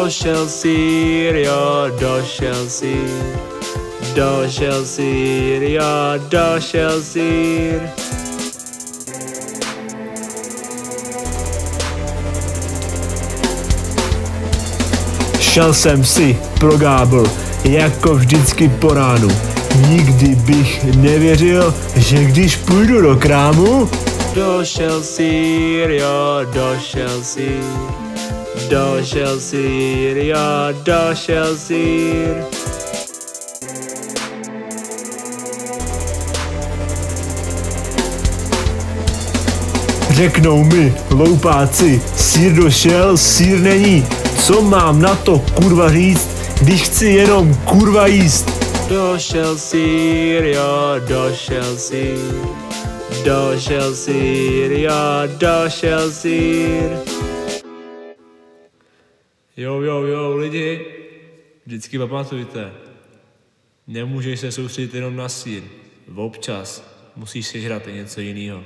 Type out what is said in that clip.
Došel sír, jo, došel sír. Došel sír, jo, došel sír. Šel jsem si pro Gábor, jako vždycky po ránu. Nikdy bych nevěřil, že když půjdu do krámu, došel sír, jo, došel sír. Došel sír, jo, došel sír. Řeknou mi loupáci, sír došel, sír není. Co mám na to kurva říct, když chci jenom kurva jíst? Došel sír, jo, došel sír. Došel sír, jo, došel sír. Jo, lidi, vždycky pamatujte, nemůžeš se soustředit jenom na sír. Občas musíš sežrat i něco jiného.